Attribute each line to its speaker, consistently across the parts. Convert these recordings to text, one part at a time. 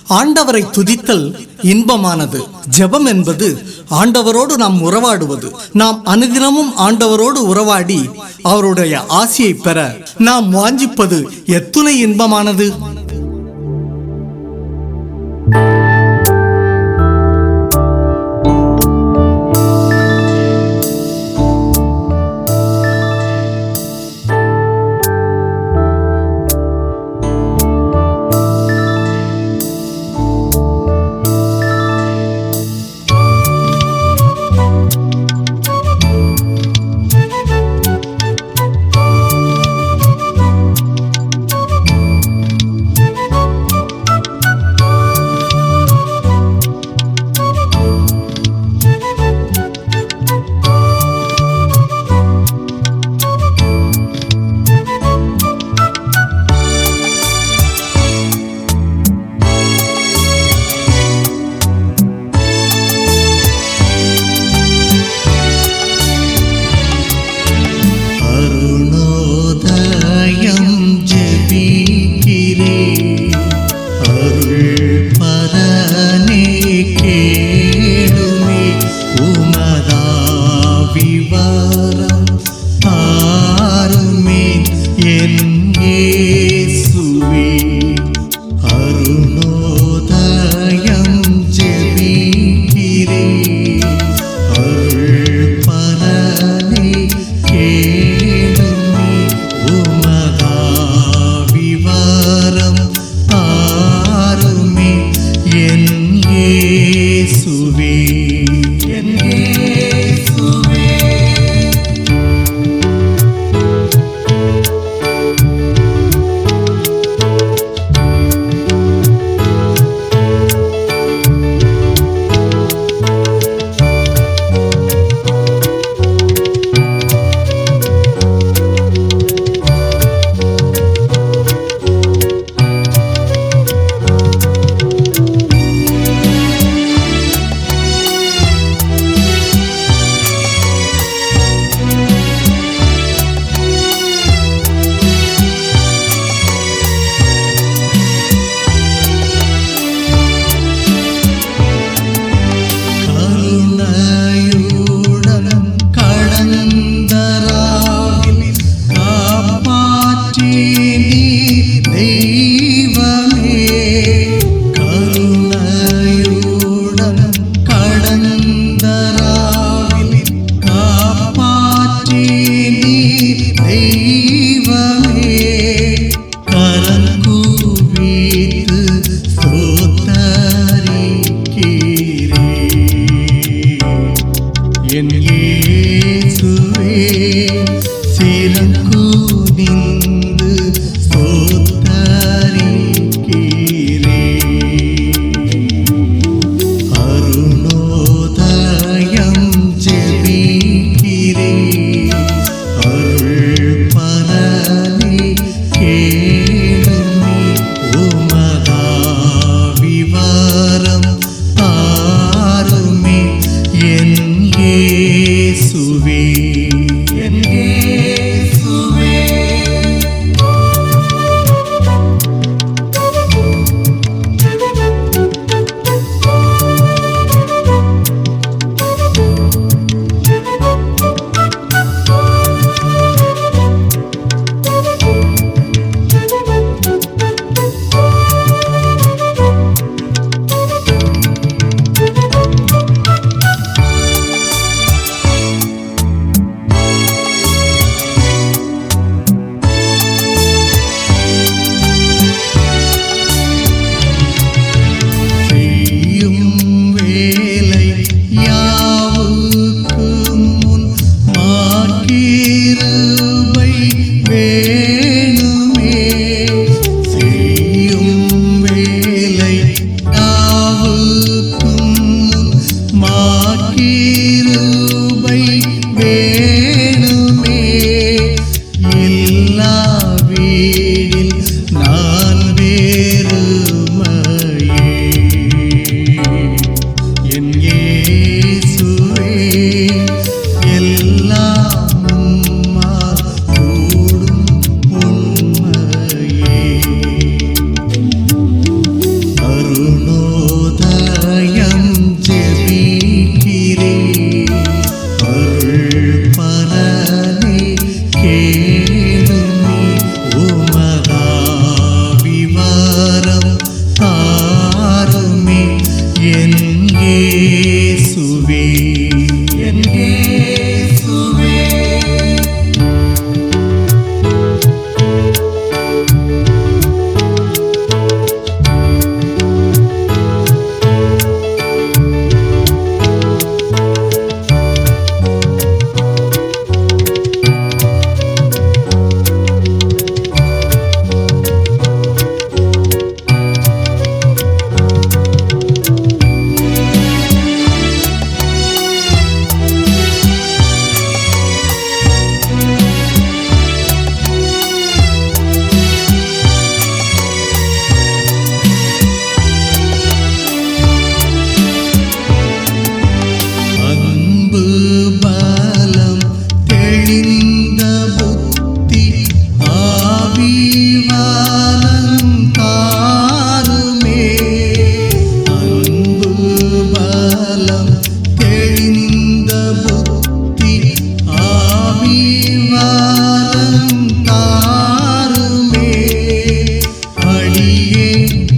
Speaker 1: ஆண்டவரை துதித்தல் இன்பமானது. ஜெபம் என்பது ஆண்டவரோடு நாம் உறவாடுவது. நாம் அனுதினமும் ஆண்டவரோடு உறவாடி அவருடைய ஆசியை பெற நாம் வாஞ்சிப்பது எத்துணை இன்பமானது.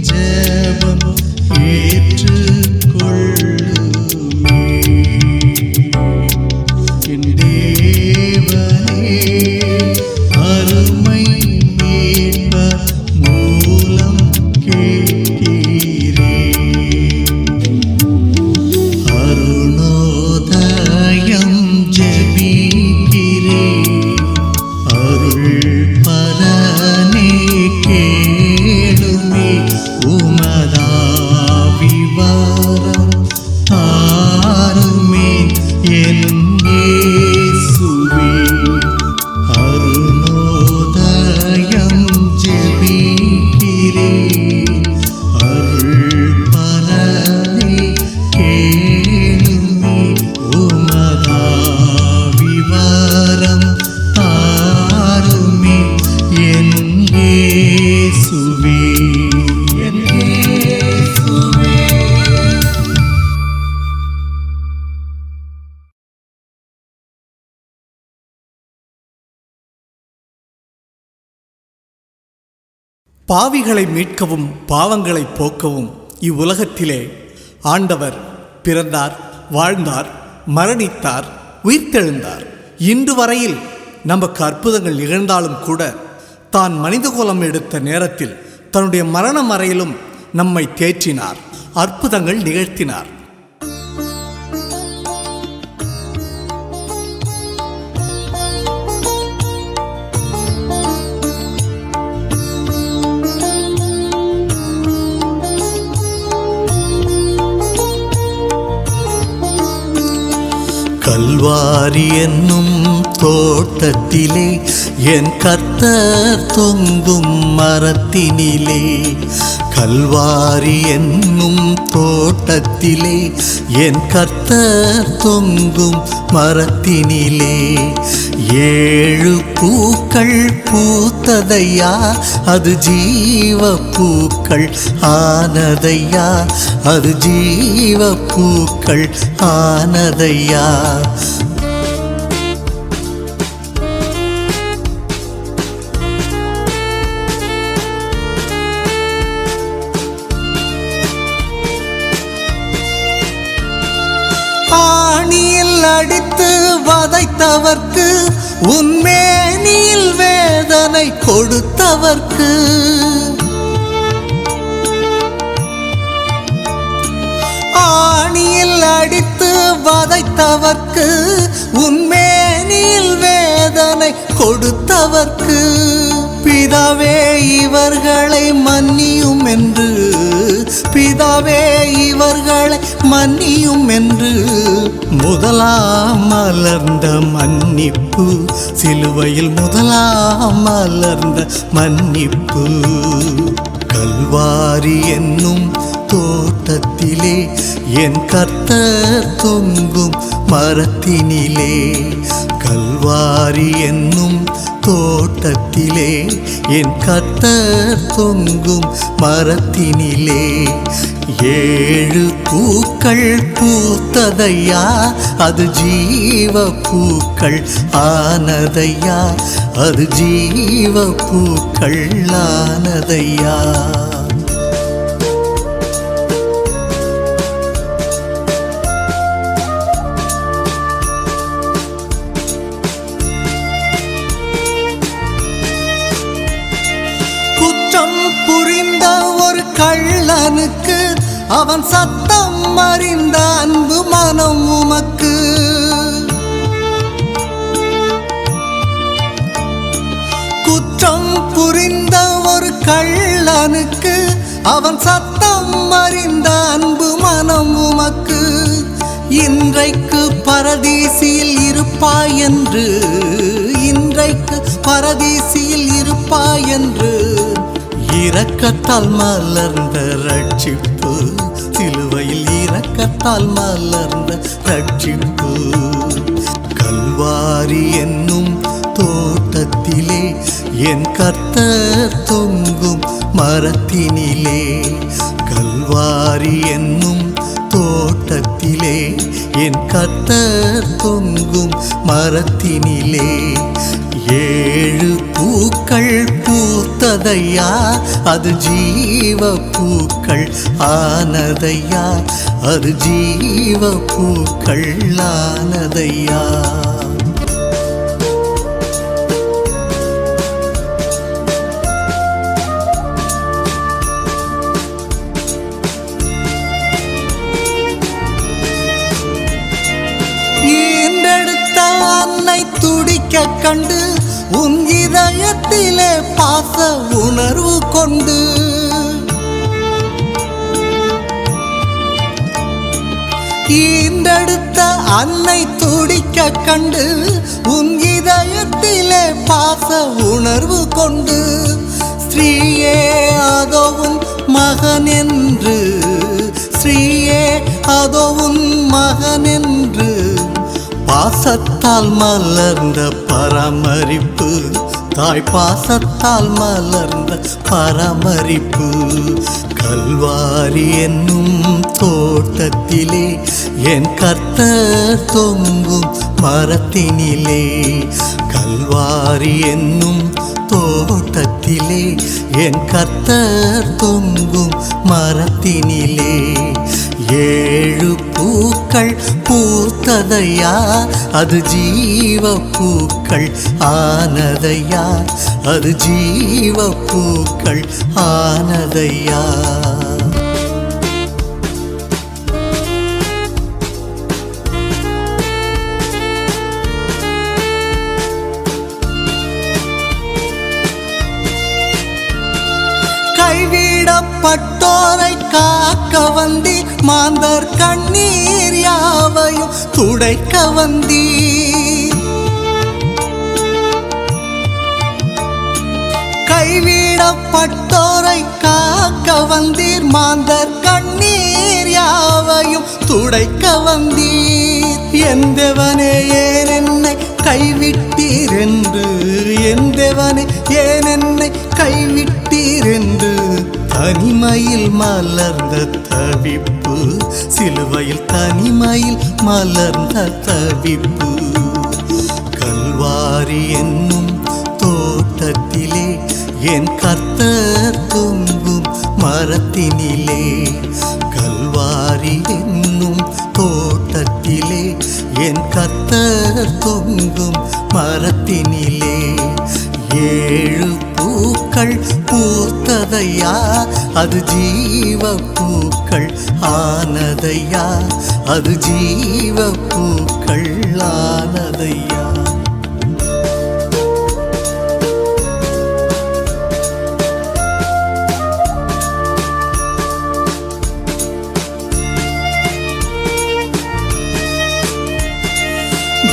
Speaker 2: ஜெபம் ஏற்றுக்கொள்ளுமே. என் தேவனே அருமை மீட்பர் மூலம் கேட்கிறேன். அருணோதயம் ஜெபிக்கிறேன். அருள் பரனே கேளுமே. உமதாவிவரம் தாருமே என் இயேசுவே. அருணோதயம் ஜெபிக்கிறேன். அருள் பரனே கேளுமே. உமதாவிவரம் தாருமே என் இயேசுவே. என் இயேசுவே.
Speaker 1: பாவிகளை மீட்கவும் பாவங்களை போக்கவும் இவ்வுலகத்திலே ஆண்டவர் பிறந்தார், வாழ்ந்தார், மரணித்தார், உயிர்த்தெழுந்தார். இன்று வரையில் நமக்கு அற்புதங்கள் நிகழ்ந்தாலும் கூட தான் மனிதகுலம் எடுத்த நேரத்தில் தன்னுடைய மரணம் வரையிலும் நம்மை தேற்றினார், அற்புதங்கள் நிகழ்த்தினார்.
Speaker 2: கல்வாரி என்னும் தோட்டத்திலே என் கர்த்தர் தொங்கும் மரத்தினிலே. கல்வாரி என்னும் தோட்டத்திலே என் கர்த்தர் தொங்கும் மரத்தினிலே. 7 பூக்கள் பூத்ததையா, அது ஜீவ பூக்கள் ஆனதையா, அது ஜீவ பூக்கள் ஆனதையா. ஆணியில் அடித்து வதைத்தவர்க்கு, உன்மேனியில் வேதனை கொடுத்தவர்க்கு, ஆணியில் அடித்து வதைத்தவர்க்கு, உன்மேனியில் வேதனை கொடுத்தவர்க்கு, பிதாவே இவர்களை மன்னியும் என்று, பிதாவே இவர்களை மன்னியும் என்று முதலாம் மலர்ந்த மன்னிப்பு, சிலுவையில் முதலாம் மலர்ந்த மன்னிப்பு. கல்வாரி என்னும் தோட்டத்திலே என் கர்த்தர் தொங்கும் மரத்தினிலே. கல்வாரி என்னும் தோட்டத்திலே என் கர்த்தர் தொங்கும் மரத்தினிலே. 7 பூக்கள் பூத்ததையா, அது ஜீவ பூக்கள் ஆனதையா, அது ஜீவ பூக்கள் ஆனதையா. புரிந்த ஒரு கள்ளனுக்கு அவன் சத்தம் அறிந்த அன்பு மனம் உமக்கு. குற்றம் புரிந்த ஒரு கள்ளனுக்கு அவன் சத்தம் அறிந்த அன்பு மனம் உமக்கு. இன்றைக்கு பரதீசியில் இருப்பாய் என்று, இன்றைக்கு பரதீசியில் இருப்பாய் என்று இரக்கத்தால் மலர்ந்த ரட்சிப்பு, சிலுவையில் இரக்கத்தால் மலர்ந்த ரட்சிப்பு. கல்வாரி என்னும் தோட்டத்திலே என் கர்த்தர் தொங்கும் மரத்தினிலே. கல்வாரி என்னும் தோட்டத்திலே என் கர்த்தர் தொங்கும் மரத்தினிலே 7 பூக்கள் பூத்ததையா, அது ஜீவ பூக்கள் ஆனதையா, அது ஜீவ பூக்கள் ஆனதையா. அன்னை துடிக்க கண்டு உன் இதயத்திலே பாச உணர்வு கொண்டு, ஈண்டெடுத்த அன்னை துடிக்க கண்டு உன் இதயத்திலே பாச உணர்வு கொண்டு, ஸ்ரீயே அதோ உன் மகன் என்று, ஸ்ரீயே அதோ உன் மகன் என்று பாசத்தால் மலர்ந்த பராமரிப்பு, தாய் பாசத்தால் மலர்ந்த பராமரிப்பு. கல்வாரி என்னும் தோட்டத்திலே என் கர்த்தர் தொங்கும் மரத்தினிலே, கல்வாரி என்னும் தோட்டத்திலே என் கர்த்தர் தொங்கும் மரத்தினிலே 7 பூக்கள் பூத்ததையா, அது ஜீவ பூக்கள் ஆனதையா, அது ஜீவ பூக்கள் ஆனதையா. கைவிடப்பட்டோரை காக்க வந்தீர், மாந்தர் கண்ணீர் யாவையும் துடைக்க வந்தீர். கைவிடப்பட்டோரை காக்க வந்தீர், மாந்தர் கண்ணீர் யாவையும் துடைக்க வந்தீர். என் தேவனே ஏன் என்னை கைவிட்டீர் என்று, என் தேவனே ஏன் என்னை கைவிட்டீர் என்று தனிமையில் மலர்ந்த தவிப்பு, சிலுவையில் தனிமையில் மலர்ந்த தவிப்பு. கல்வாரி என்னும் தோட்டத்திலே என் கர்த்தர் தொங்கும் மரத்தினிலே, கல்வாரி என்னும் தோட்டத்திலே என் கர்த்தர் தொங்கும் மரத்தினிலே 7 பூக்கள் பூத்ததையா, அது ஜீவ பூக்கள் ஆனதையா, அது ஜீவ பூக்கள் ஆனதையா.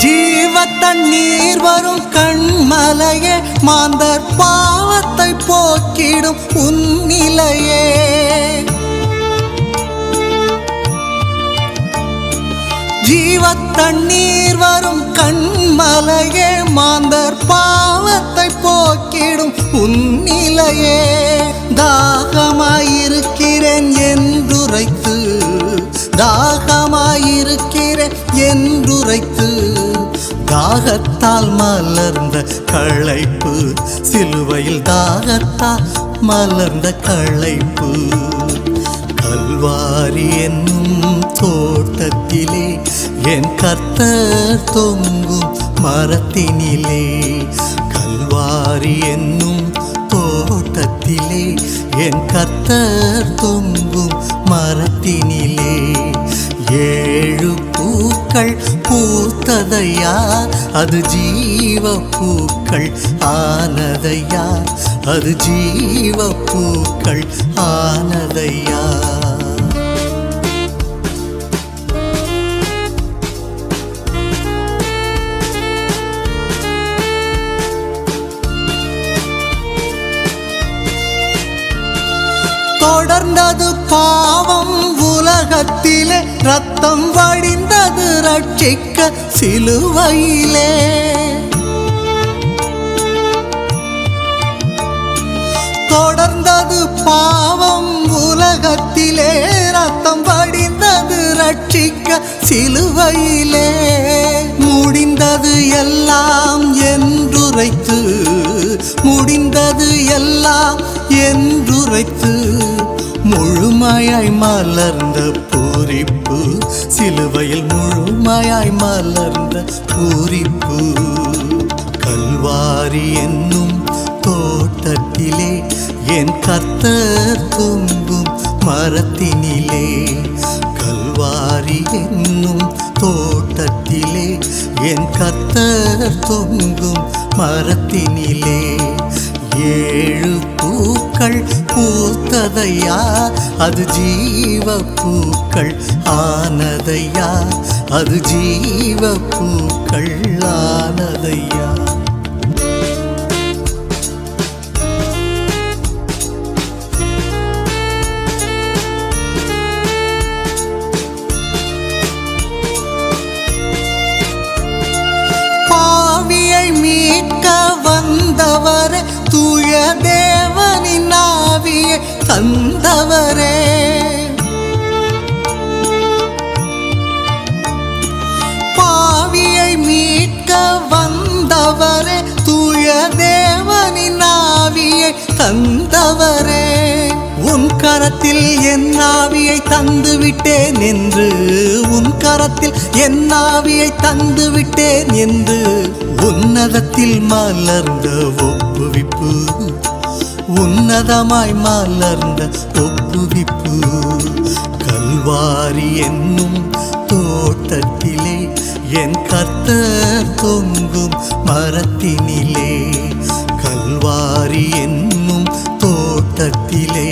Speaker 2: ஜீவ தண்ணீர் வரும் கண்மலையே, மாந்தர் பாவத்தை போக்கிடும் உன்னிலையே. ஜீவ தண்ணீர் வரும் கண்மலையே, மாந்தர் பாவத்தை போக்கிடும் உன்னிலையே. தாகமாயிருக்கிறேன் என்றுரைத்து, தாகமாயிருக்கிறேன் என்றுரைத்து, தாகத்தால் மலர்ந்த களைப்பு, சிலுவையில் தாகத்தால் மலர்ந்த களைப்பு. கல்வாரி என்னும் தோட்டத்திலே என் கர்த்தர் தொங்கும் மரத்தினிலே, கல்வாரி என்னும் தோட்டத்திலே என் கர்த்தர் தொங்கும் மரத்தினிலே 7 பூக்கள் பூத்ததையா, அது ஜீவ பூக்கள் ஆனதையா, அது ஜீவ பூக்கள் ஆனதையா. தொடர்ந்தது பாவம் உலகத்திலே, ரத்தம் வடிந்தது ரட்சிக்க சிலுவையிலே. தொடர்ந்தது பாவம் உலகத்திலே, ரத்தம் வடிந்தது சிலுவையிலே முடிந்தது எல்லாம் என்றுரைத்து, முடிந்தது எல்லாம் என்றுரைத்து முழுமையாய் மலர்ந்த பூரிப்பு, சிலுவையில் முழுமையாய் மலர்ந்த பூரிப்பு. கல்வாரி என்னும் தோட்டத்திலே என் கர்த்தர் தொங்கும் மரத்தினிலே, கல்வாரி என்னும் தோட்டத்திலே என் கர்த்தர் தொங்கும் மரத்தினிலே 7 பூக்கள் பூத்ததையா, அது ஜீவ பூக்கள் ஆனதையா, அது ஜீவ பூக்கள் ஆனதையா. பாவியை மீட்க வந்தவரே, தூய தேவனின் ஆவியை தந்தவரே, பாவியை மீட்க வந்தவரே, தூய தேவனின் ஆவியை தந்தவரே. உன் கரத்தில் என் ஆவியை தந்து விட்டேன் என்று, உன் கரத்தில் என் ஆவியை தந்து விட்டேன் என்று உன்னதத்தில் மலர்ந்த ஒப்புவிப்பு, உன்னதமாய் மலர்ந்த ஒப்புவிப்பு. கல்வாரி என்னும் தோட்டத்திலே என் கர்த்தர் தொங்கும் மரத்தினிலே, கல்வாரி என்னும் தோட்டத்திலே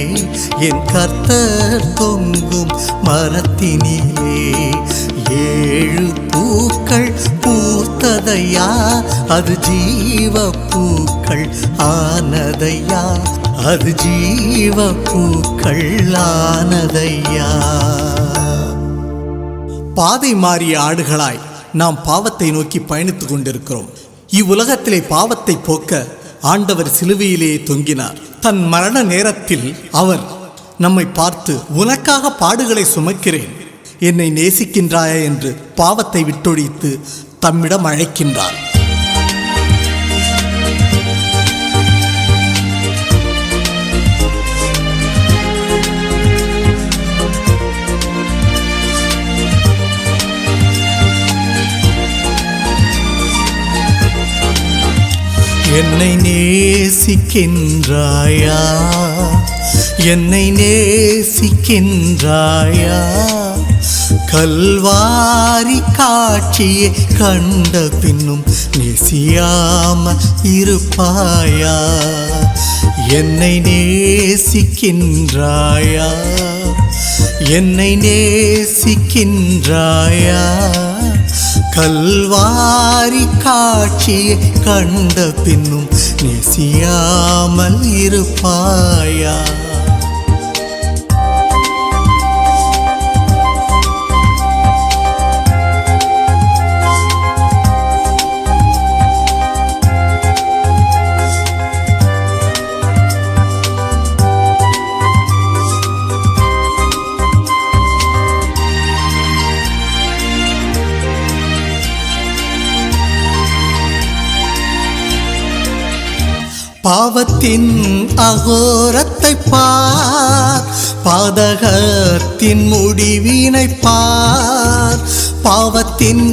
Speaker 2: என் கர்த்தர் தொங்கும் மரத்தினிலே 7 பூக்கள் பூத்ததையா, அது ஜீவ பூக்கள் ஆனதையா, அது ஜீவ பூக்கள் ஆனதையா.
Speaker 1: பாதை மாறிய ஆடுகளாய் நாம் பாவத்தை நோக்கி பயணித்துக் கொண்டிருக்கிறோம். இவ்வுலகத்திலே பாவத்தை போக்க ஆண்டவர் சிலுவையிலேயே தொங்கினார். தன் மரண நேரத்தில் அவர் நம்மை பார்த்து, உனக்காக பாடுகளை சுமக்கிறேன், என்னை நேசிக்கின்றாயா என்று பாவத்தை விட்டொழித்து தம்மிடம் அழைக்கின்றார்.
Speaker 2: என்னை நேசிக்கின்றாயா, என்னை நேசிக்கின்றாயா, கல்வாரி காட்சியை கண்ட பின்னும் நேசியாம இருப்பாயா, என்னை நேசிக்கின்றாயா, என்னை நேசிக்கின்றாயா, கல்வாரி காட்சியை கண்ட பின்னும் நேசியாமல் இருப்பாயா. பாவத்தின் அகோரத்தை பார், பாதகத்தின் முடிவினை பார், பாவத்தின்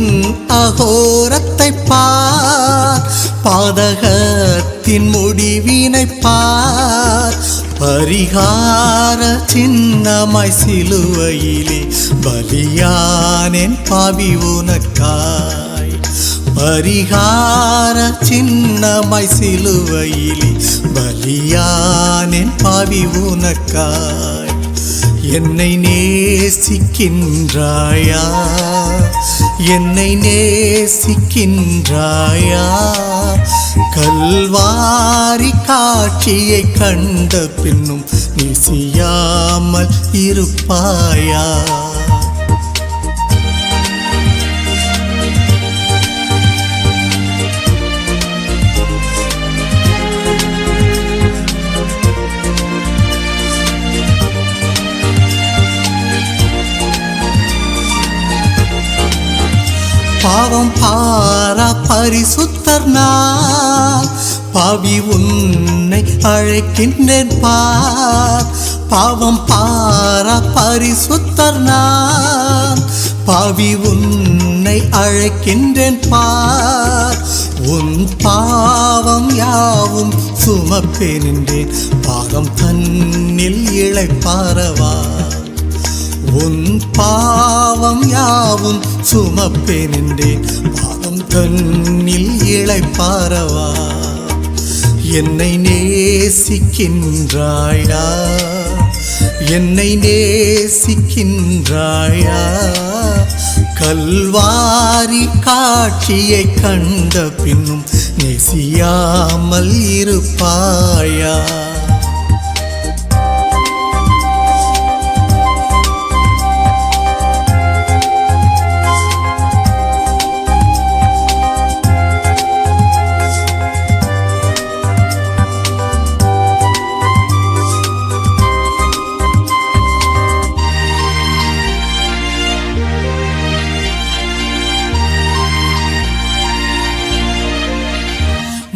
Speaker 2: அகோரத்தை பார், பாதகத்தின் முடிவினை பார். பரிகார சின்னமாய் சிலுவையிலே பலியானேன் பாவி உனக்காய், பரிகார சின்னமாய் சிலுவையிலே பலியானேன் பாவி உனக்காய். என்னை நேசிக்கின்றாயா, என்னை நேசிக்கின்றாயா, கல்வாரி காட்சியை கண்ட பின்னும் நேசியாமல் இருப்பாயா. பாவம் பாரா பரிசுத்தர் நான், பாவி உன்னை அழைக்கின்றேன் பார். பாவம் பாரா பரிசுத்தர் நான், பாவி உன்னை அழைக்கின்றேன் பார். உன் பாவம் யாவும் சுமப்பேன் என்றேன், பாதம் தன்னில் இளைப்பாரவா. உன் பாவம் யாவும் சுமப்பேன் என்றேன், பாதம் தன்னில் இளைப்பாரவா. என்னை நேசிக்கின்றாயா, என்னை நேசிக்கின்றாயா. கல்வாரி காட்சியை கண்ட பின்னும் நேசியாமல் இருப்பாயா.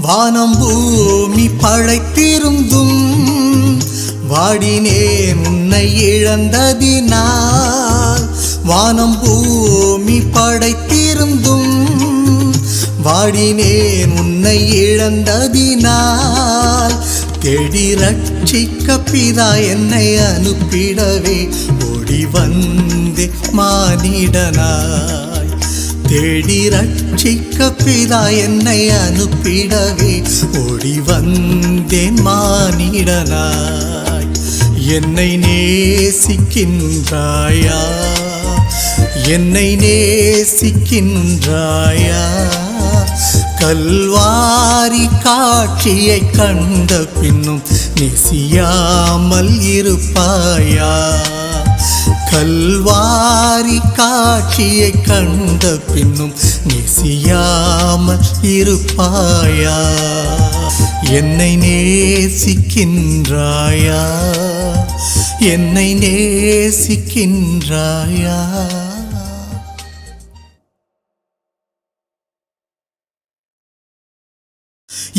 Speaker 2: வானம் பூமி படைத்திருந்தும் வாடினேன் உன்னை இழந்ததினால். வானம் பூமி படைத்திருந்தும் வாடினேன் உன்னை இழந்ததினால். தேடி ரட்சிக்க பிதா என்னை அனுப்பிடவே ஓடி வந்தே மானிடனாய். தேடி ரட்சிக்க பிதா என்னை அனுப்பிடவே ஓடி வந்தேன் மானிடனாய். என்னை நேசிக்கின்றாயா, என்னை நேசிக்கின்றாயா. கல்வாரி காட்சியை கண்ட பின்னும் நேசியாமல் இருப்பாயா. கல்வாரி காட்சியை கண்ட பின்னும் நேசியாமல் இருப்பாயா. என்னை நேசிக்கின்றாயா, என்னை நேசிக்கின்றாயா.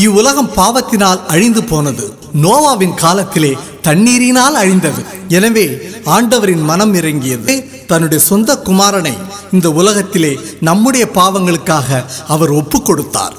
Speaker 1: இவ்வுலகம் பாவத்தினால் அழிந்து போனது. நோவாவின் காலத்திலே தண்ணீரினால் அழிந்தது. எனவே ஆண்டவரின் மனம் இறங்கியது. தன்னுடைய சொந்த குமாரனை இந்த உலகத்திலே நம்முடைய பாவங்களுக்காக அவர் ஒப்பு கொடுத்தார்.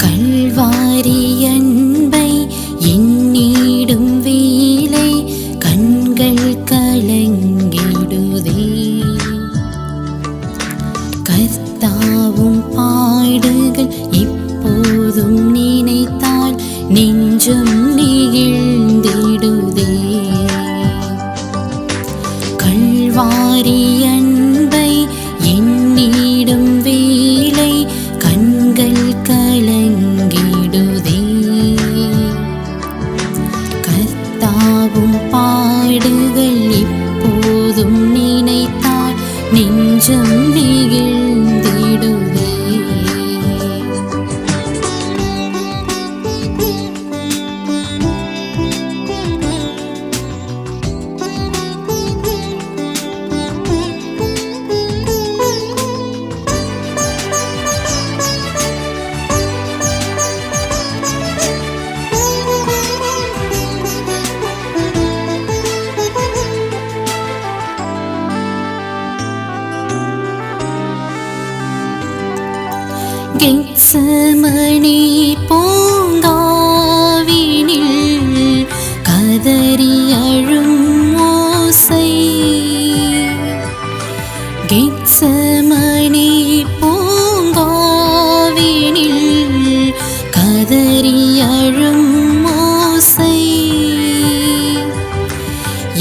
Speaker 3: கல்வாரி அன்பை எண்ணிடும் வேலை கண்கள் கலங்கிடுதே. கர்த்தாவும் பாடுகள் எப்போதும் நினைத்தால் நெஞ்சம் நெகிழ்ந்திடுதே. கல்வாரி அன்பை எண்ணிடும் வேலை கண்கள் கலங்கிடுதே. கர்த்தாவும் பாடுகள் எப்போதும் நினைத்தால் நெஞ்சம் நெகிழ்ந்திடுதே. கதறி அழும் ஓசை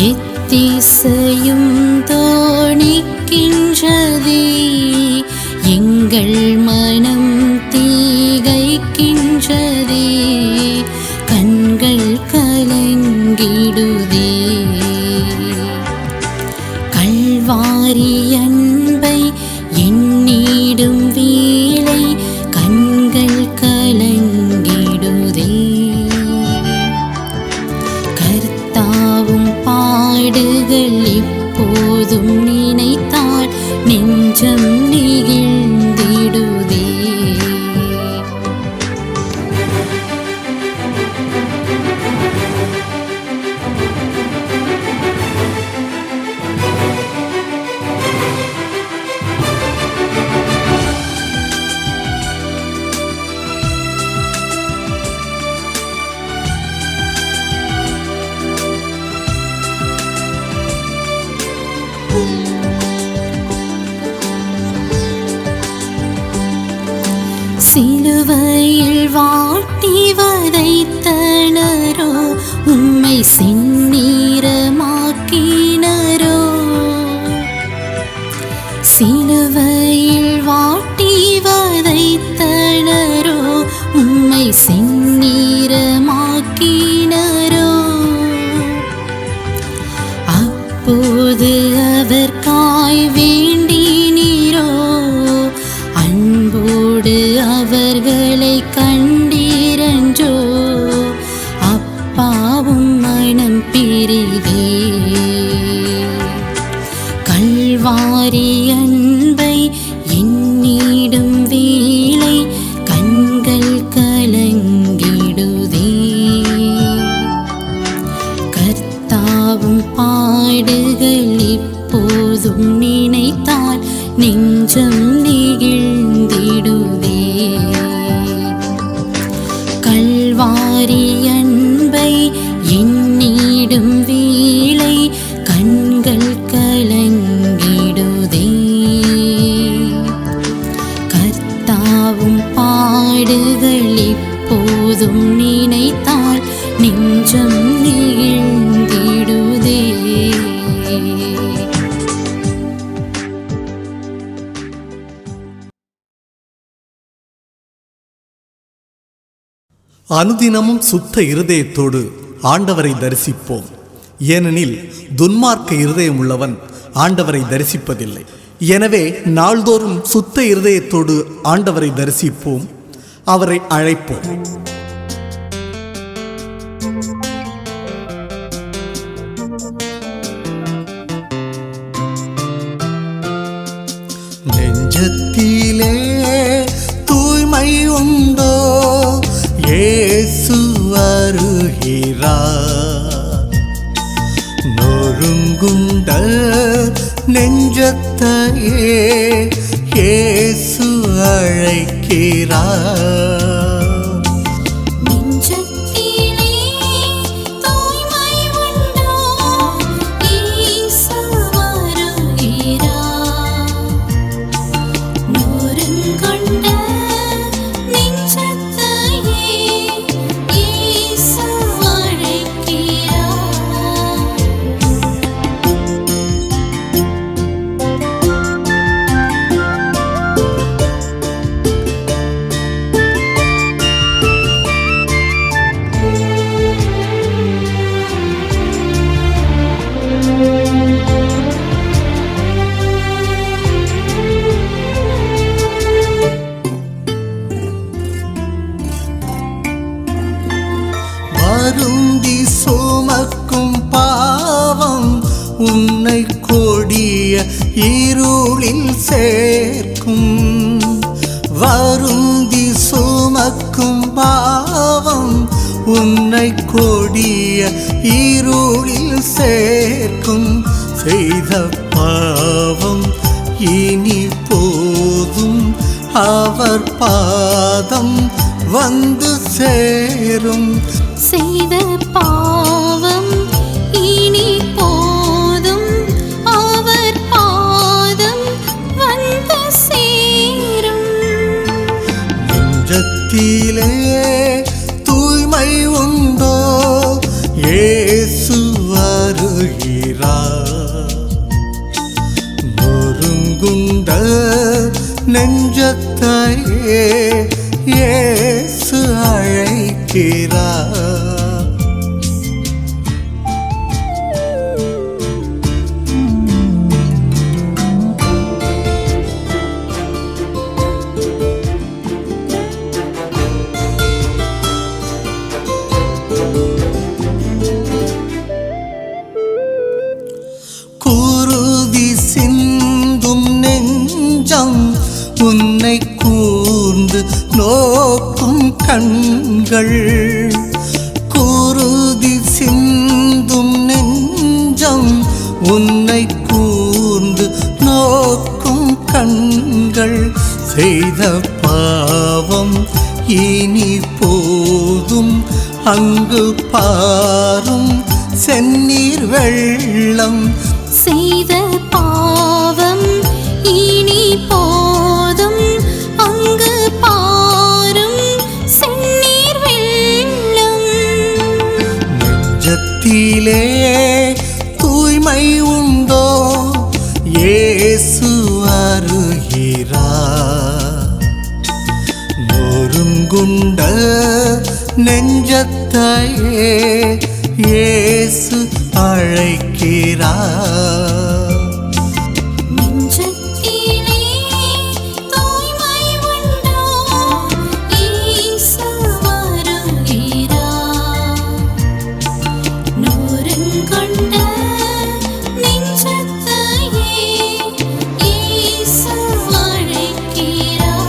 Speaker 3: எத்திசையும் தோணிக்கின்றதே. எங்கள் மனம் தீகைக்கின்றதே, கண்கள் கலங்கிடுதே. கல்வாரி அன்பை எண்ணிடும் வேளை கண்கள் கலங்கிடுதே. கர்த்தாவும் பாடுகள் இப்போதும் நினைத்தால் நெஞ்சம் நெகிழ்ந்திடுதே. சிலுவையில் வாட்டி வதைத்தனரோ, உம்மை செந்நீரமாக்கினரோ. சிலுவையில் வாட்டி வதைத்தனரோ, உம்மை செந்நீரமாக்கினரோ. அப்போது அவர்காய் வேண்டினீரோ, அன்போடு அவர்களை கண்டீரன்றோ. அப்பாவும் மனம் பிரிதே. கல்வாரி அன்பை எண்ணிடும் வேளை கண்கள் கலங்கிடுதே. கர்த்தாவும் பாடுகள் இப்போதும் நினைத்தால் நெஞ்சம் நெகிழ்ந்திடுதே. கல்வாரி அன்பை எண்ணிடும் வேளை கண்கள் கலங்கிடுதே. கர்த்தாவும் பாடுகள் இப்போதும் நினைத்தால் நெஞ்சம் நெகிழ்ந்திடுதே.
Speaker 1: அனுதினமும் சுத்த இருதயத்தோடு ஆண்டவரை தரிசிப்போம். ஏனெனில் துன்மார்க்க இருதயம் உள்ளவன் ஆண்டவரை தரிசிப்பதில்லை. எனவே நாள்தோறும் சுத்த இருதயத்தோடு ஆண்டவரை தரிசிப்போம், அவரை அழைப்போம்.
Speaker 2: நெஞ்சத்திலே தூய்மை உண்டோ, இயேசு வருகிறார். நொறுங்குண்ட நெஞ்சத்தையே இயேசு அழைக்கிறார். வருந்தி சுமக்கும் பாவம் உன்னை கொடிய இருளில் சேர்க்கும். வருந்தி சுமக்கும் பாவம் உன்னை கொடிய இருளில் சேர்க்கும். செய்த பாவம் இனி போதும், அவர் பாதம் வந்து சேரும்.
Speaker 3: செய்த பாவம் இனி போதும், அவர் பாதம் வந்து சேரும்.
Speaker 2: நெஞ்சத்திலே இயேசு அழைக்கிறார். குருதி சிந்தும் நெஞ்சம் உன்னை கூர்ந்து நோக்கும் கண்கள். குருதி சிந்தும் நெஞ்சம் உன்னை கூர்ந்து நோக்கும் கண்கள். செய்த பாவம் இனி போதும் அங்கு பாரும் செந்நீர் வெள்ளம்.
Speaker 3: செய்த பாவம் இனி போதும் அங்கு பாரும் செந்நீர் வெள்ளம்.
Speaker 2: நெஞ்சத்திலே தூய்மை உண்டோ இயேசு வருகிறார். நொறுங்குண்ட நெஞ்சத்தையே இயேசு அழைக்கிறார்.
Speaker 3: நெஞ்சத்திலே தூய்மை உண்டோ இயேசு வருகிறார். நொறுங்குண்ட நெஞ்சத்தையே இயேசு அழைக்கிறார்.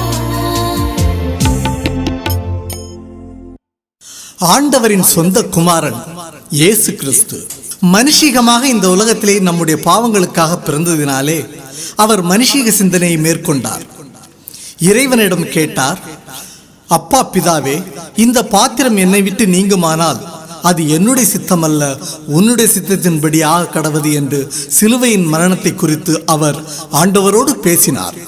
Speaker 1: ஆண்டவரின் சொந்த குமாரன் இயேசு கிறிஸ்து மனுஷீகமாக இந்த உலகத்திலே நம்முடைய பாவங்களுக்காக பிறந்ததினாலே அவர் மனுஷீக சிந்தனையை மேற்கொண்டார். இறைவனிடம் கேட்டார், அப்பா பிதாவே, இந்த பாத்திரம் என்னை விட்டு நீங்குமானால் அது என்னுடைய சித்தமல்ல, உன்னுடைய சித்தத்தின்படி ஆக கடவது என்று சிலுவையின் மரணத்தை குறித்து அவர் ஆண்டவரோடு பேசினார்.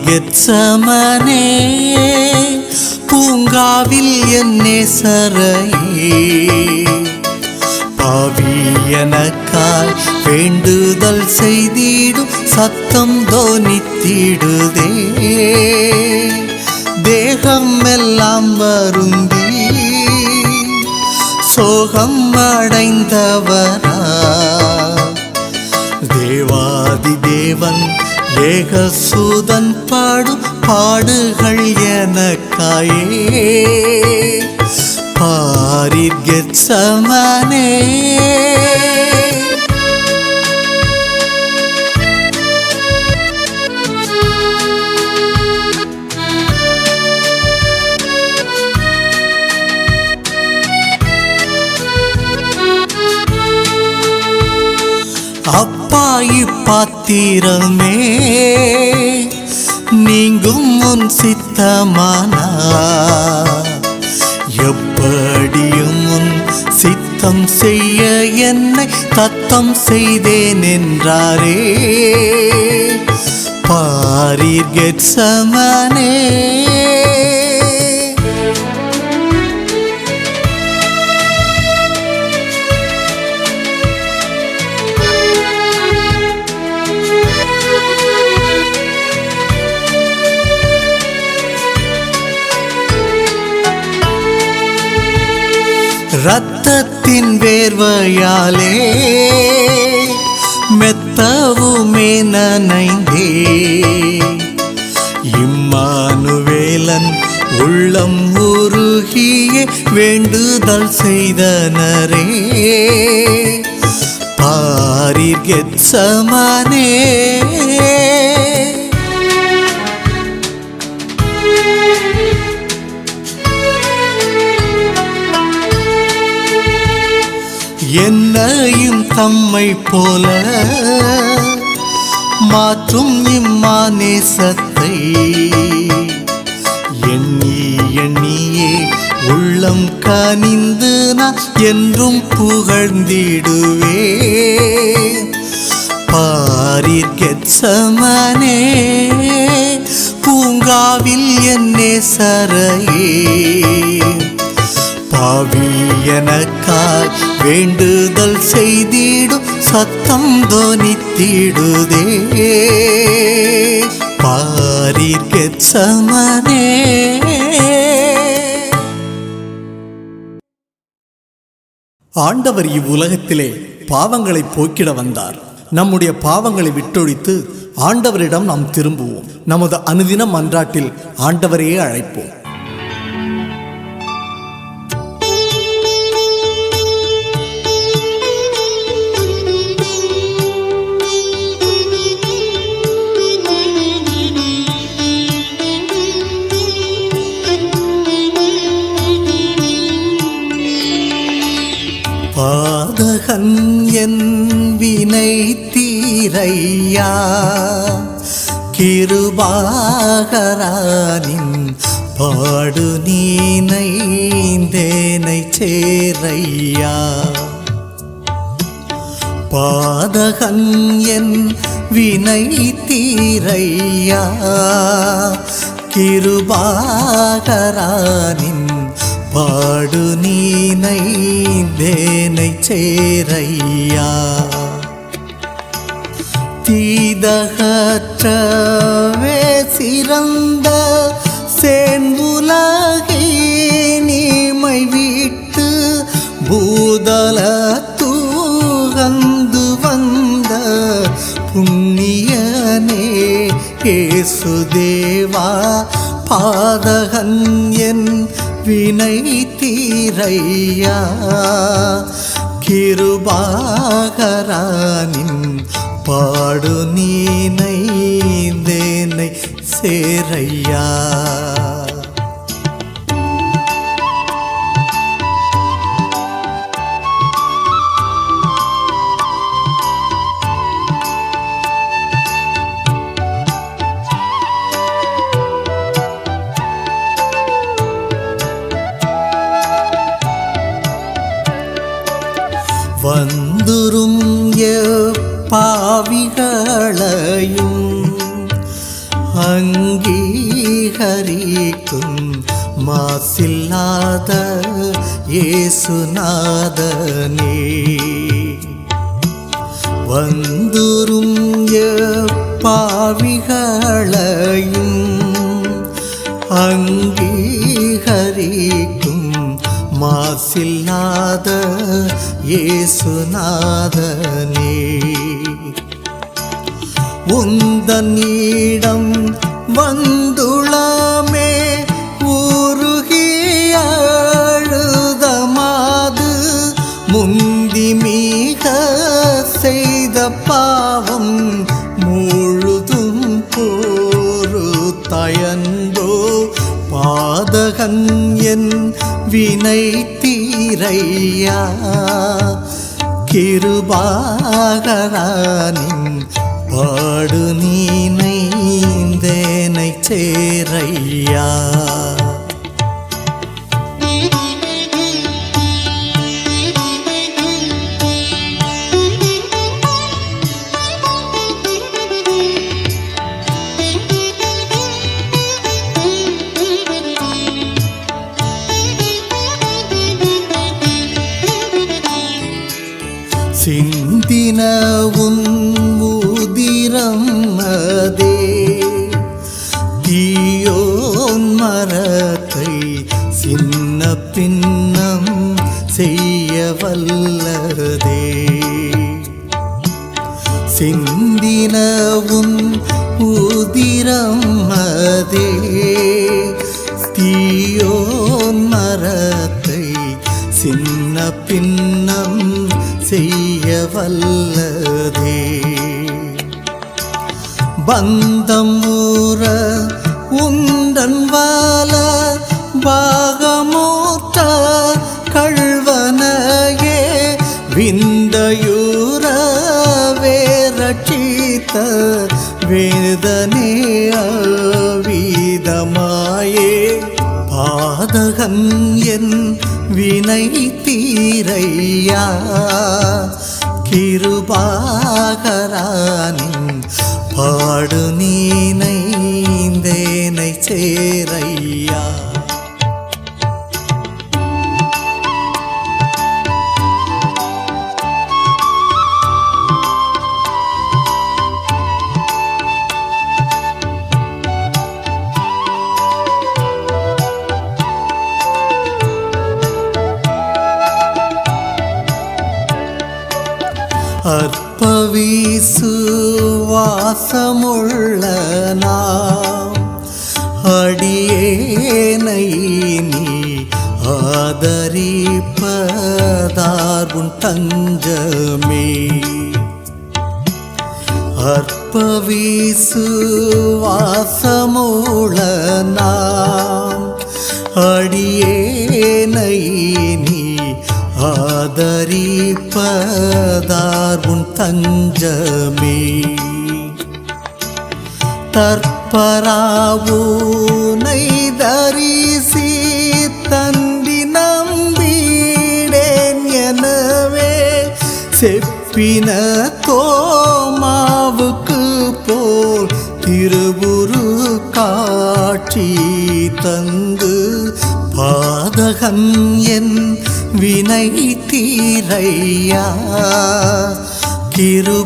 Speaker 2: கெத்சமனே பூங்காவில் என் நேசரையே, பாவி எனக்காய் வேண்டுதல் செய்திடும் சத்தம் தோனித்திடுதே. தேகம் எல்லாம் வருந்தி சோகம் அடைந்தவரா, தேவாதி தேவன் ஏகசூதன் பாடும் பாடுகள் எனக்காயே. பாரிர் கெத்சமனே, அப்பா இப்பாத்திரமே நீங்கும் முன் சித்தமானா, எப்படியும் முன் சித்தம் செய்ய என்னை தத்தம் செய்தேன் என்றாரே. பாரிர் கெத்சமனே, இரத்தத்தின் வேர்வையாலே மெத்தவுமே நனைந்தே, இம்மானுவேலன் உள்ளம் உருகியே வேண்டுதல் செய்தனரே. பாரிர் கெத்சமனே, என்னையும் தம்மை போல மாற்றும் இம்மானேசத்தை எண்ணி எண்ணியே உள்ள உள்ளம் கனிந்து நான் என்றும் புகழ்ந்திடுவே. பாரிற் கெத்சமனே பூங்காவில் என்னே சரையே, பாவி எனக்காய் வேண்டுதல் செய்திடும் சத்தம் தோனித்திடுதே. பாரிற் கெத்சமனே.
Speaker 1: ஆண்டவர் இவ்வுலகத்திலே பாவங்களை போக்கிட வந்தார். நம்முடைய பாவங்களை விட்டொழித்து ஆண்டவரிடம் நாம் திரும்புவோம். நமது அனுதின மன்றாட்டில் ஆண்டவரையே அழைப்போம்.
Speaker 2: பாதகன் என் வினை தீரையா, கிருபாகரானின் பாடு நீனைந்தேனை சேரையா. பாதகன் என் வினை தீரையா, கிருபாகரானின் பாடு நீனைந்தேனை சேரையா. தீதகற்றவே சிறந்த சேன்புலகை நீமை விட்டு பூதல தூகந்து வந்த புண்ணியனே இயேசுதேவா. பாதகன் என் வினை தீரையா, கிருபாகரானின் பாடு நீனைந்தேனை சேரையா. வந்துரும் பாவிகளையும் அங்கீகரிக்கும் மாசில்லாத இயேசுநாதனே. வந்துரும் பாவிகளையும் அங்கீகரிக்கும் மாசில்லாத இயேசுநாதனே. உந்தன்னிடம் வந்துளமே உருகி அழுதமாது முந்தி மிக செய்த பாவம் முழுதும் பொறுத்தயன்போ. பாதகன் என் வினை தீரையா, கிருபாகரானின் பாடு நீனைந்தேனை சேரையா. சிந்தின உன் உதிரம் அதே தீயோன் மரத்தை சின்ன பின்னம் செய்ய வல்லதே. சிந்தின உன் உதிரம் அதே தீயோன் மரத்தை சின்ன பின்னம் செய்ய வல்லதே. பந்தம் ஊற உண்டன் வால பாகமூத்த கள்வனையே விந்தையூர வேரட்சித்த வேதனே அவிதமாயே. பாதகன் என் வினை தீரையா கிருபாகரானின் பாடு நீனைந்தேனை சேரையா. அற்ப விசுவாசமுள்ள நாம் அடியேனை நீ ஆதரிப்பதார்வுன் தஞ்சமே. அற்ப விசுவாசமுள்ள நாம் அடியேனை நீ ஆதரிப்பதார்வுன் தஞ்சமே. தற்பராவுனை தரிசி தந்தி நம்பிடேன் எனவே செப்பின தோமாவுக்கு போல் திருவுரு காட்சி தந்து பாதகன் என் வினை தீரையா கிருபாகரானின்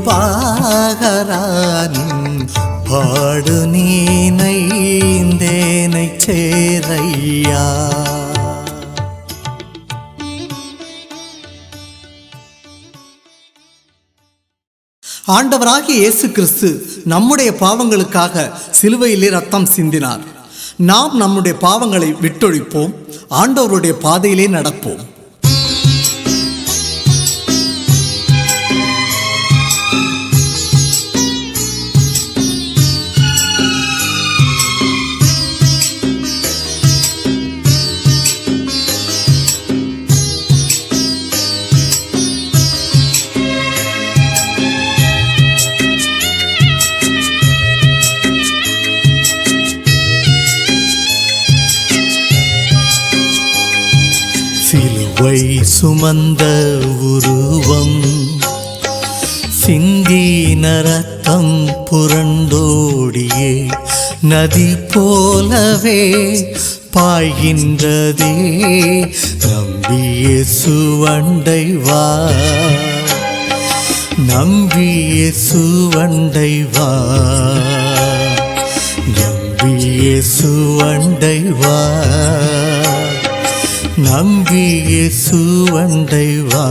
Speaker 2: பாடு நீனைந்தேனை சேரையா.
Speaker 1: ஆண்டவராகிய இயேசு கிறிஸ்து நம்முடைய பாவங்களுக்காக சிலுவையிலே ரத்தம் சிந்தினார். நாம் நம்முடைய பாவங்களை விட்டொழிப்போம், ஆண்டவருடைய பாதையிலே நடப்போம்.
Speaker 2: சிலுவை சுமந்த உருவம் சிந்தின ரத்தம் புரண்டோடியே நதி போலவே பாய்கின்றதே. நம்பியே சுவண்டை வா, நம்பியே சுவண்டை வா, நம்பியே சுவண்டை வா, நம்பியே சுவண்டை வா.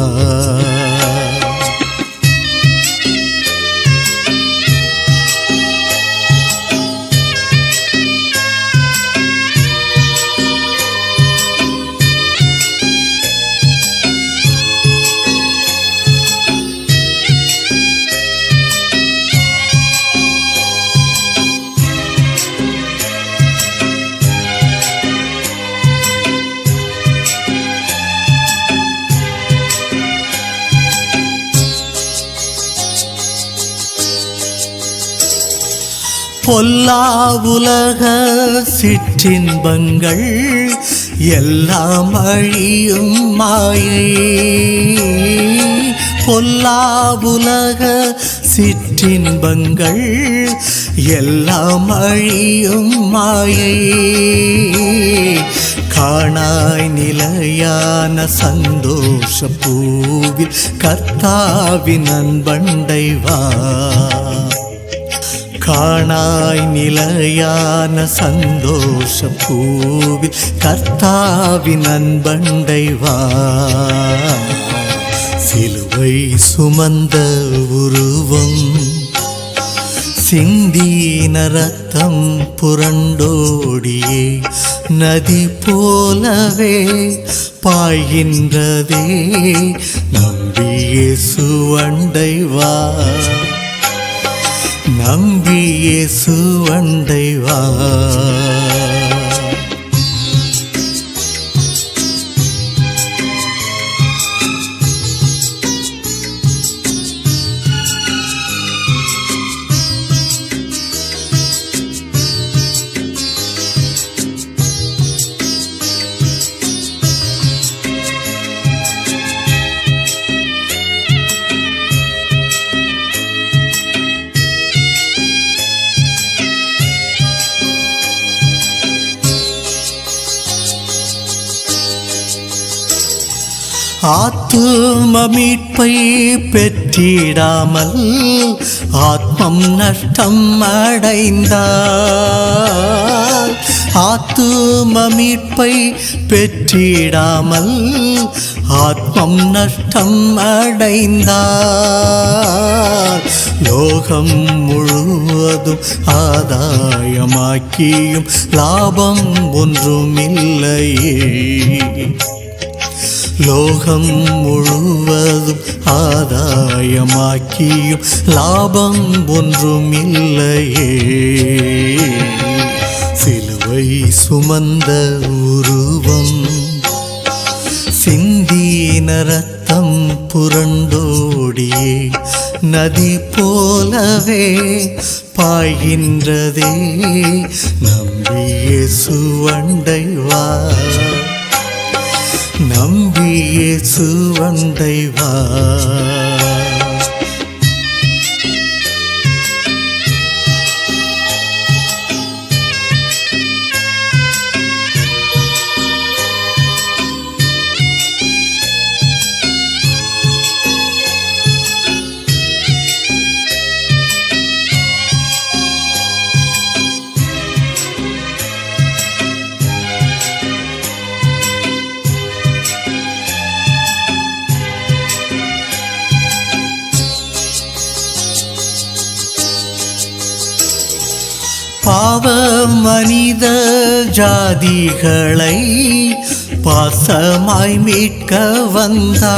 Speaker 2: பொல்லா உலக சிற்றின்பங்கள் எல்லாம் அழியும் மாயை. பொல்லா உலக சிற்றின்பங்கள் எல்லாம் அழியும் மாயை. காணாய் நிலையான சந்தோஷ பூவில் கர்த்தாவின் அன்பண்டை வா. காணாய் நிலையான சந்தோஷ பூவில் கர்த்தாவின் அன்பண்டை வா. சிலுவை சுமந்த உருவம் சிந்தின ரத்தம் புரண்டோடியே நதி போலவே பாய்கின்றதே. நம்பியே சுவண்டை வா, நம்பியே சுவண்டை வா. ஆத்தும மீட்பை பெற்றிடாமல் ஆத்மம் நஷ்டம் அடைந்தார். ஆத்தும மீட்பை பெற்றிடாமல் ஆத்மம் நஷ்டம் அடைந்தார். லோகம் முழுவதும் ஆதாயமாக்கியும் லாபம் ஒன்றுமில்லையே. லோகம் முழுவதும் ஆதாயமாக்கியும் லாபம் ஒன்றுமில்லையே. சிலுவை சுமந்த உருவம் சிந்தின ரத்தம் புரண்டோடியே நதி போலவே பாய்கின்றதே. நம்பி இயேசு அண்டை வா, நம்பி இயேசு அண்டை வா. பாவ மனித ஜாதிகளை பாசமாய் மீட்க வந்தார்.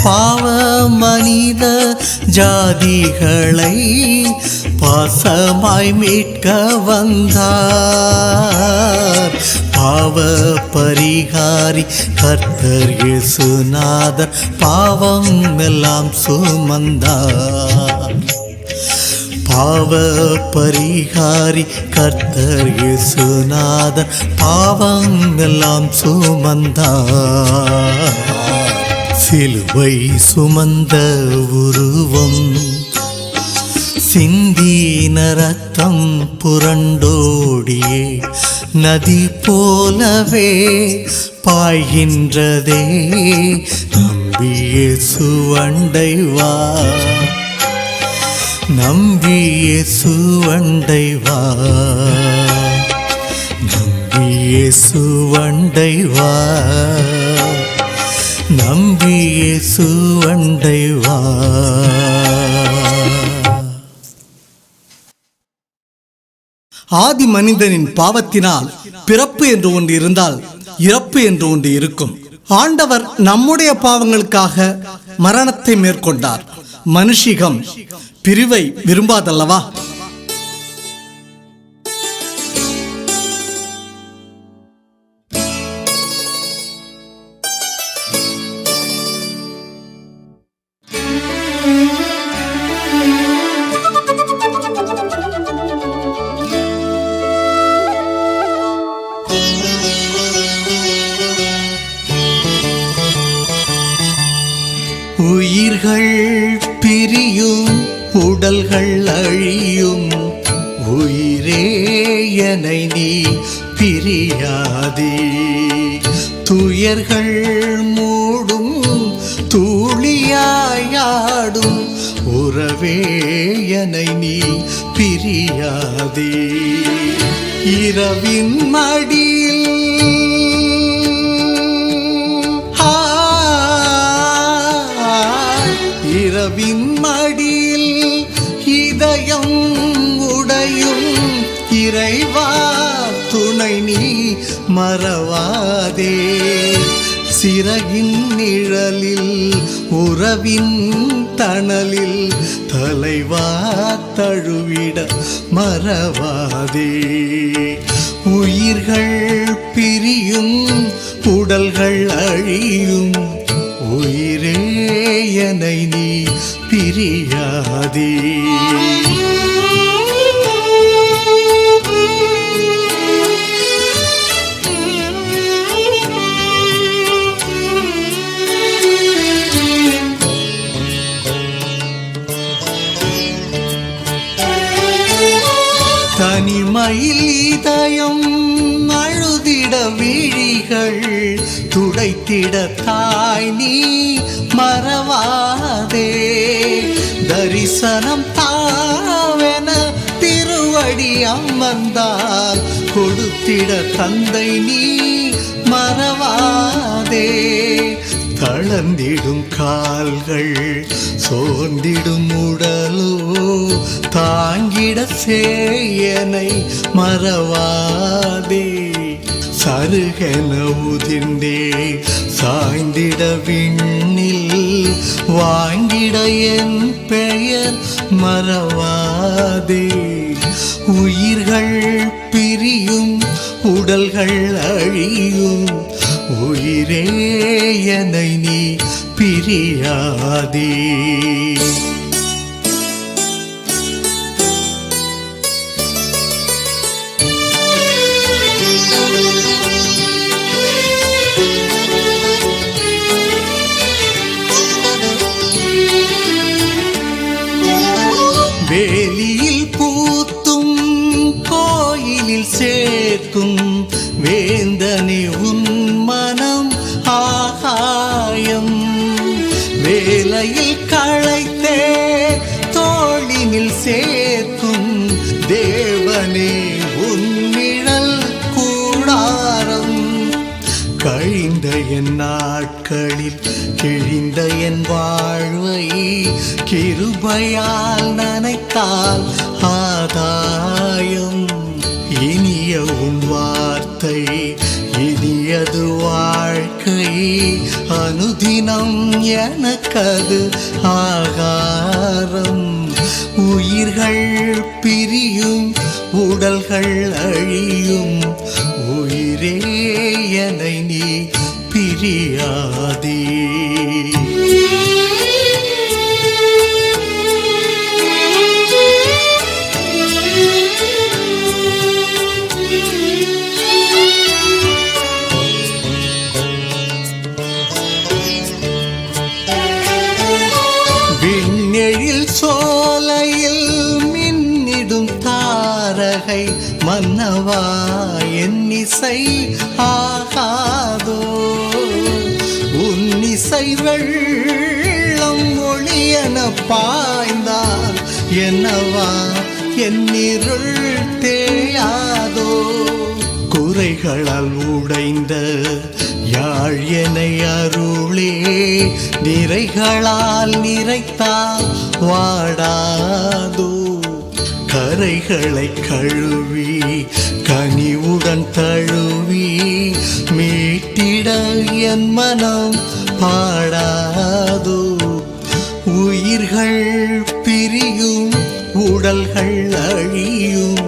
Speaker 2: பாவ மனித ஜாதிகளை பாசமாய் மீட்க வந்தார். பாவ பரிகாரி கர்த்தர் இயேசுநாதர் பாவம் எல்லாம் சுமந்தார். பாவ பரிகாரி கர்த்தர் இயேசுநாதர் பாவம் எல்லாம் சுமந்தார். சிலுவை சுமந்த உருவம் சிந்தின ரத்தம் புரண்டோடியே நதி போலவே பாய்கின்றதே. நம்பி இயேசு அண்டை வா, நம்பி இயேசு அண்டை வா, நம்பி இயேசு அண்டை வா, நம்பி இயேசு அண்டை வா.
Speaker 1: ஆதி மனிதனின் பாவத்தினால் பிறப்பு என்று ஒன்று இருந்தால் இறப்பு என்று ஒன்று இருக்கும். ஆண்டவர் நம்முடைய பாவங்களுக்காக மரணத்தை மேற்கொண்டார். மனுஷிகம் பிரிவை விரும்பாதல்லவா?
Speaker 2: உயிர்கள் பிரியும் உடல்கள் அழியும், உயிரே என்னை நீ பிரியாதே. துயர்கள் மூடும் தூளியாயாடும் உறவே என்னை நீ பிரியாதே. இரவின் மடியில் இரவின் மடியில் இதயம் உடையும் இறைவா துணை நீ மறவாதே. சிறகின் நிழலில் உறவின் தணலில் தலைவா தழுவிட மறவாதே. உயிர்கள் பிரியும் உடல்கள் அழியும், உயிரே என்னை நீ பிரியாதே. தனிமையில் இதயம் அழுதிட விழிகள் துடைத்திட தாய் நீ மறவாதே. தரிசனம் தாவென திருவடி அமர்ந்தால் கொடுத்திட தந்தை நீ மறவாதே. தளர்ந்திடும் கால்கள் சோர்ந்திடும் உடலோ தாங்கிட சேயனை மறவாதே. சருகென உதிர்ந்தே சாய்ந்திட விண்ணில் வாங்கிட என் பெயர் மறவாதே. உயிர்கள் பிரியும் உடல்கள் அழியும் உயிரே என்னை நீ பிரியாதே. வேலியில் பூத்தும் கோயிலில் சேர்க்கும் வேந்தனே உன் மனம் ஆகாயம். வேலையில் களைத்தே தோளினில் சேர்க்கும் தேவனே உன் நிழல் கூடாரம். கழிந்த என் நாட்களில் கிழிந்த என் வாழ்வை கிருபையால் நனைத்தால் ஆதாயம். இனிய உன் வார்த்தை இனியது வாழ்க்கை அனுதினம் எனக்கது ஆகாரம். உயிர்கள் பிரியும் உடல்கள் அழியும் உயிரே என்னை நீ பிரியாதே. விண்ணெழில் சோலையில் மின்னிடும் தாரகை மன்னவா என் இசை ஆகாதோ. உன் இசை வெள்ளம் ஒளியென பாய்ந்தால் என்னவா என் இருள் தேயாதோ. குறைகளால் உடைந்த யாழ் என்னை அருளே நிறைகளால் நிறைத்தால் வாடாதோ. கரைகளை கழுவி கனிவுடன் தழுவி மீட்டிட என் மனம் பாடாதோ. உயிர்கள் பிரியும் உடல்கள் அழியும்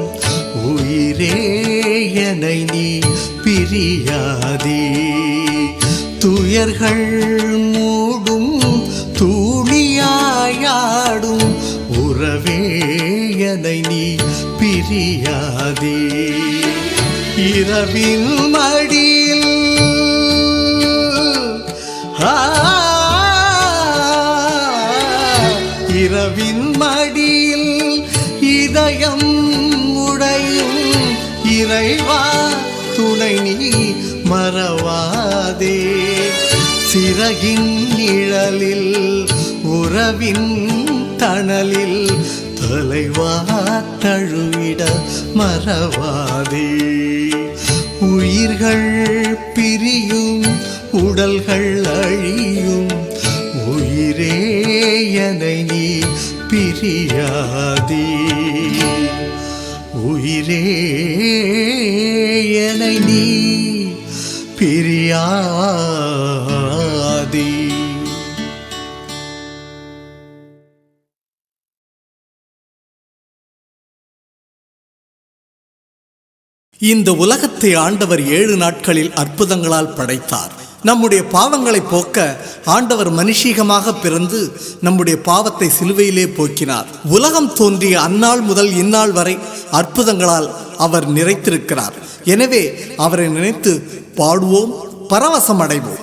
Speaker 2: உயிரே என்னை நீ பிரியாதே. துயர்கள் மூடும் தூளியாயாடும் உறவே என்னை நீ பிரியாதே. இரவின் மடியில் இரவின் மடியில் இதயம் உடையும் இறைவா துணை நீ மறவாதே. சிறகின் நிழலில் உறவின் தணலில் தலைவா தழுவிட மறவாதே. உயிர்கள் பிரியும் உடல்கள் அழியும் உயிரே என்னை நீ பிரியாதே. உயிரே என்னை நீ பிரியாதே.
Speaker 1: இந்த உலகத்தை ஆண்டவர் 7 நாட்களில் அற்புதங்களால் படைத்தார். நம்முடைய பாவங்களை போக்க ஆண்டவர் மனுஷீகமாக பிறந்து நம்முடைய பாவத்தை சிலுவையிலே போக்கினார். உலகம் தோன்றிய அந்நாள் முதல் இந்நாள் வரை அற்புதங்களால் அவர் நிறைத்திருக்கிறார். எனவே அவரை நினைத்து பாடுவோம், பரவசம் அடைவோம்.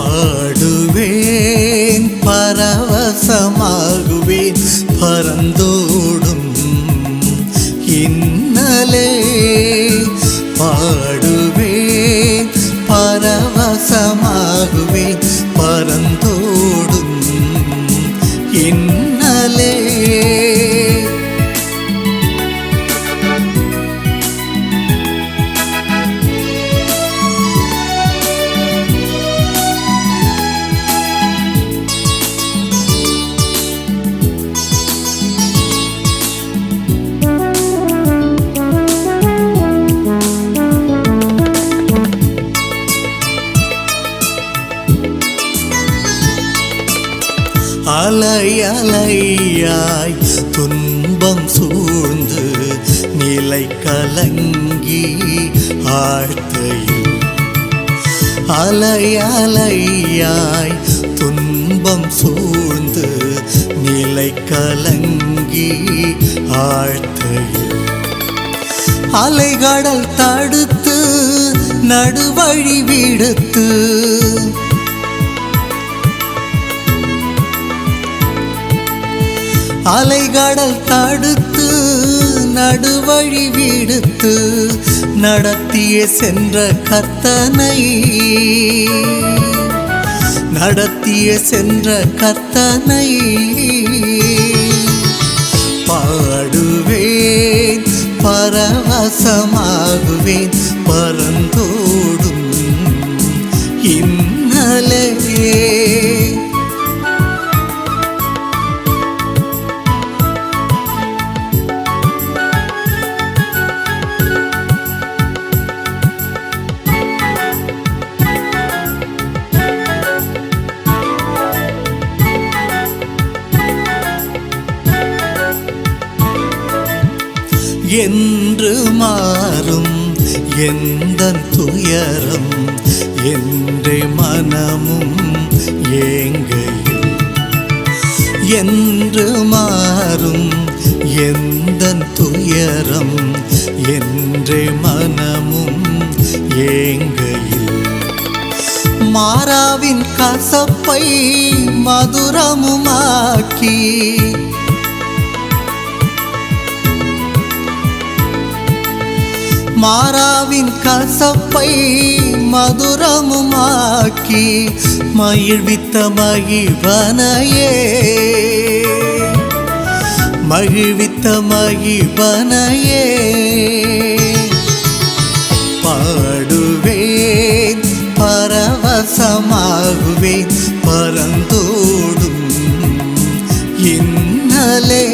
Speaker 2: பாடுவேன் பரவசமாகுவேன் பரந்தோடும் இன்னலே பாடுவேன் பரவசமாகுவேன் பரந்தோடும் இன்னலே அலையலையாய் துன்பம் சூழ்ந்து நிலை கலங்கி ஆழ்த்தையில் அலையலையாய் துன்பம் சூழ்ந்து நிலை கலங்கி ஆழ்த்தையில் அலைகடல் தடுத்து நடுவழி விடுத்து அலைகடல் தடுத்து நடுவழி விடுத்து நடத்திய சென்ற கர்த்தனை நடத்திய சென்ற கர்த்தனை பாடுவேன் பரவசமாகுவேன் பரந்தோடும் இன்னலே என்று மாறும் எந்தன் துயரம் என்றே மனமும் ஏங்கையில் என்று மாறும் எந்தன் துயரம் என்றே மனமும் ஏங்கையில் மாறாவின் கசப்பை மதுரமுமாக்கி மாறாவின் கசப்பை மதுரமுமாக்கி மகிழ்வித்த மகிழ்வனையே மகிழ்வித்த மகிழ்வனையே பாடுவேன் பரவசமாகுவேன் பரந்தோடும் இன்னலே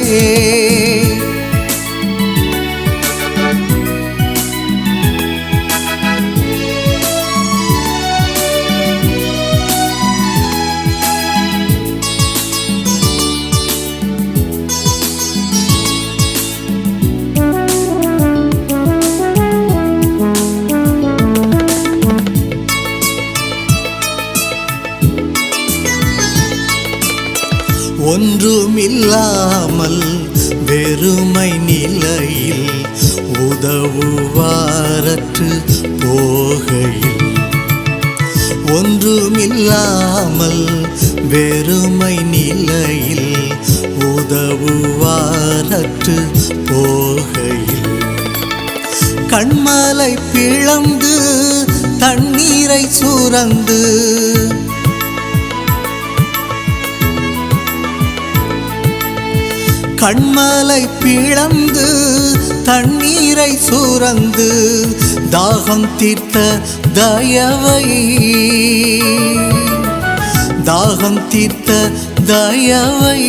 Speaker 2: ஒன்றுமில்லாமல் வெறுமை நிலையில் உதவுவாரற்று போகையில் ஒன்றுமில்லாமல் வெறுமை நிலையில் உதவுவாரற்று போகையில் கண்மலை பிளந்து தண்ணீரை சுரந்து கண்மலை பிளந்து தண்ணீரை சுரந்து தாகம் தீர்த்த தயவை தாகம் தீர்த்த தயவை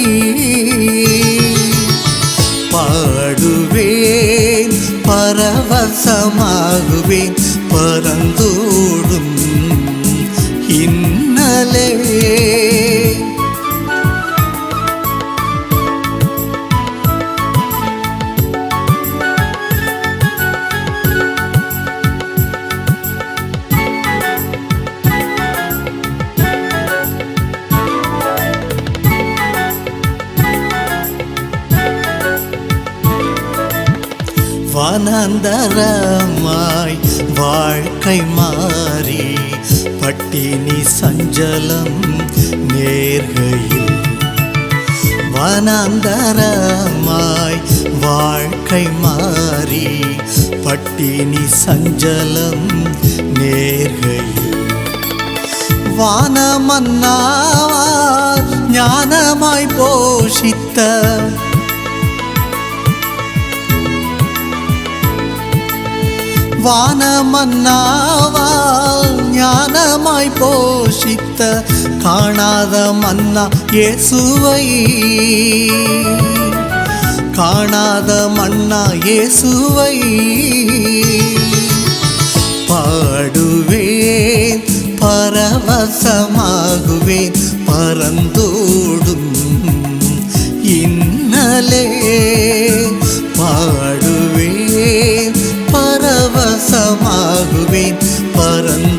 Speaker 2: பாடுவேன் பரவசமாகுவேன் பரந்தோடும் இன்னலே வனாந்தரமாய் வாழ்க்கை மாறி பட்டினி சஞ்சலம் நேர்கையில் வனாந்தரமாய் வாழ்க்கை மாறி பட்டினி சஞ்சலம் நேர்கையில் வானமன்னாவார் ஞானமாய் போஷித்த வானமன்னாவால் ஞானமாய் போஷித்த காணாத மன்னா இயேசுவை காணாத மன்னா இயேசுவை பாடுவேன் பரவசமாகுவேன் பரந்தோடும் இன்னலே பாடுவேன் பரவசமாகுவேன் பரந்த